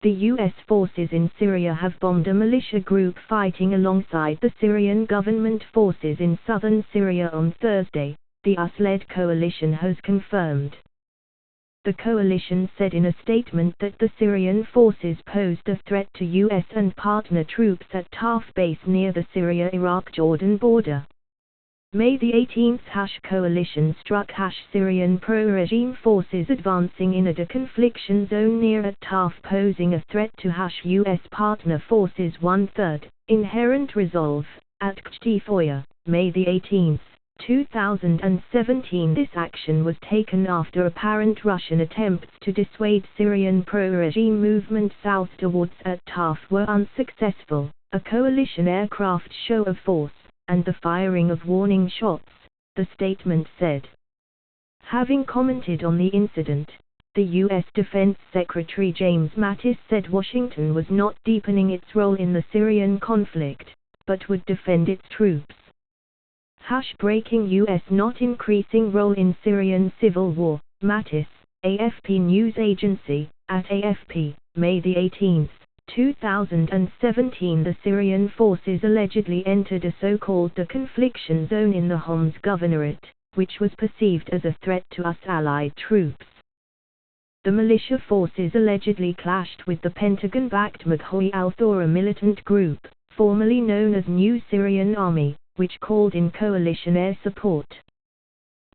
The U.S. forces in Syria have bombed a militia group fighting alongside the Syrian government forces in southern Syria on Thursday, the US-led coalition has confirmed. The coalition said in a statement that the Syrian forces posed a threat to U.S. and partner troops at Taf base near the Syria-Iraq-Jordan border. May the 18th coalition struck Syrian pro-regime forces advancing in a deconfliction zone near at Taf, posing a threat to U.S. partner forces. 1/3 Inherent resolve at Convoy, May the 18th, 2017. This action was taken after apparent Russian attempts to dissuade Syrian pro-regime movement south towards at Taf were unsuccessful, a coalition aircraft show of force, and the firing of warning shots, the statement said. Having commented on the incident, the U.S. Defense Secretary James Mattis said Washington was not deepening its role in the Syrian conflict, but would defend its troops. Breaking U.S. not increasing role in Syrian civil war, Mattis, AFP news agency, at AFP, May the 18th. 2017. The Syrian forces allegedly entered a so-called deconfliction zone in the Homs Governorate, which was perceived as a threat to US allied troops. The militia forces allegedly clashed with the Pentagon-backed Convoy al-Thawra militant group, formerly known as New Syrian Army, which called in coalition air support.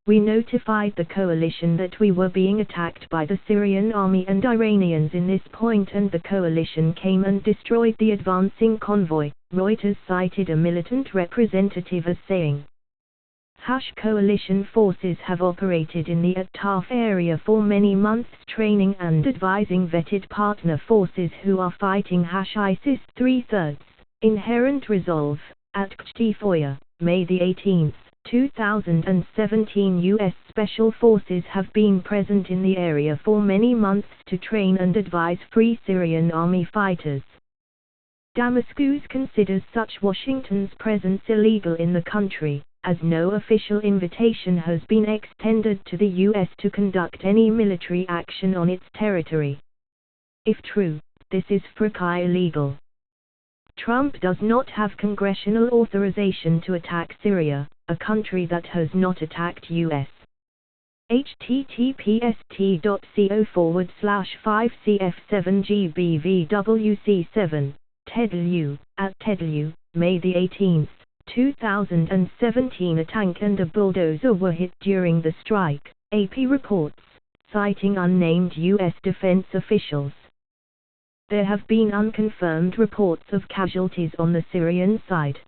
We notified the coalition that we were being attacked by the Syrian army and Iranians in this point, and the coalition came and destroyed the advancing convoy, Reuters cited a militant representative as saying. Coalition forces have operated in the At-Taf area for many months, training and advising vetted partner forces who are fighting ISIS. 3/3 Inherent resolve at Convoy, May the 18th. 2017. U.S. Special Forces have been present in the area for many months to train and advise Free Syrian Army fighters. Damascus considers such Washington's presence illegal in the country, as no official invitation has been extended to the U.S. to conduct any military action on its territory. If true, this is frically illegal. Trump does not have congressional authorization to attack Syria, a country that has not attacked U.S. https://5cf7gbvwc7, TEDLU, at TEDLU, May the 18th, 2017. A tank and a bulldozer were hit during the strike, AP reports, citing unnamed U.S. defense officials. There have been unconfirmed reports of casualties on the Syrian side.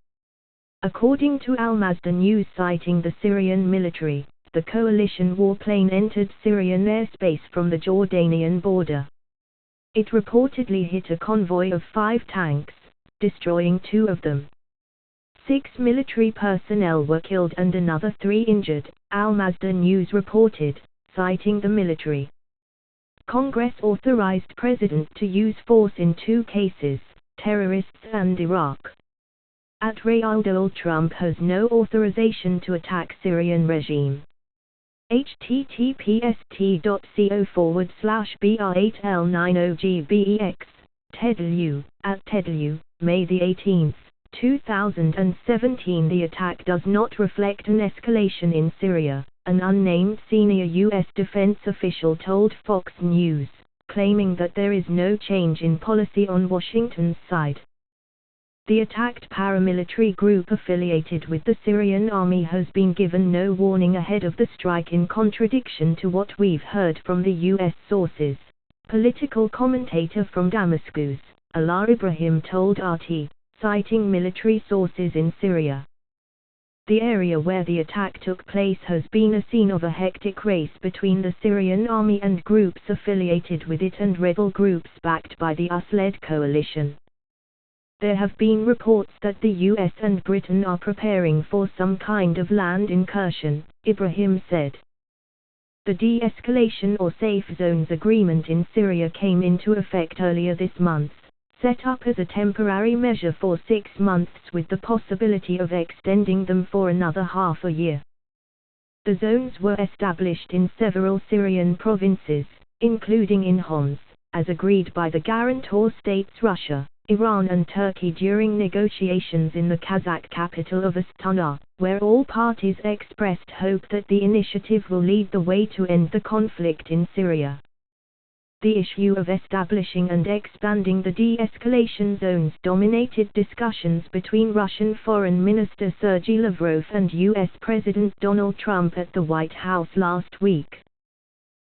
According to Al Masdar News citing the Syrian military, the coalition warplane entered Syrian airspace from the Jordanian border. It reportedly hit a convoy of 5 tanks, destroying 2 of them. 6 military personnel were killed and another 3 injured, Al Masdar News reported, citing the military. Congress authorized President to use force in 2 cases, terrorists and Iraq. Donald Trump has no authorization to attack Syrian regime. https://br8l90gbEx, TEDLU, at TEDLU, May the 18th, 2017. The attack does not reflect an escalation in Syria, an unnamed senior U.S. defense official told Fox News, claiming that there is no change in policy on Washington's side. The attacked paramilitary group affiliated with the Syrian army has been given no warning ahead of the strike, in contradiction to what we've heard from the U.S. sources. Political commentator from Damascus, Alaa Ibrahim told RT, citing military sources in Syria. The area where the attack took place has been a scene of a hectic race between the Syrian army and groups affiliated with it and rebel groups backed by the US-led coalition. There have been reports that the US and Britain are preparing for some kind of land incursion, Ibrahim said. The de-escalation or safe zones agreement in Syria came into effect earlier this month, set up as a temporary measure for 6 months with the possibility of extending them for another half a year. The zones were established in several Syrian provinces, including in Homs, as agreed by the guarantor states Russia, Iran and Turkey during negotiations in the Kazakh capital of Astana, where all parties expressed hope that the initiative will lead the way to end the conflict in Syria. The issue of establishing and expanding the de-escalation zones dominated discussions between Russian Foreign Minister Sergei Lavrov and US President Donald Trump at the White House last week.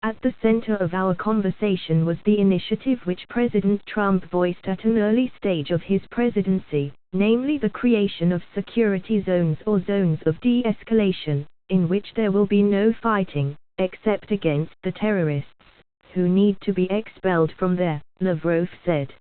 At the center of our conversation was the initiative which President Trump voiced at an early stage of his presidency, namely the creation of security zones or zones of de-escalation, in which there will be no fighting, except against the terrorists, who need to be expelled from there, Lavrov said.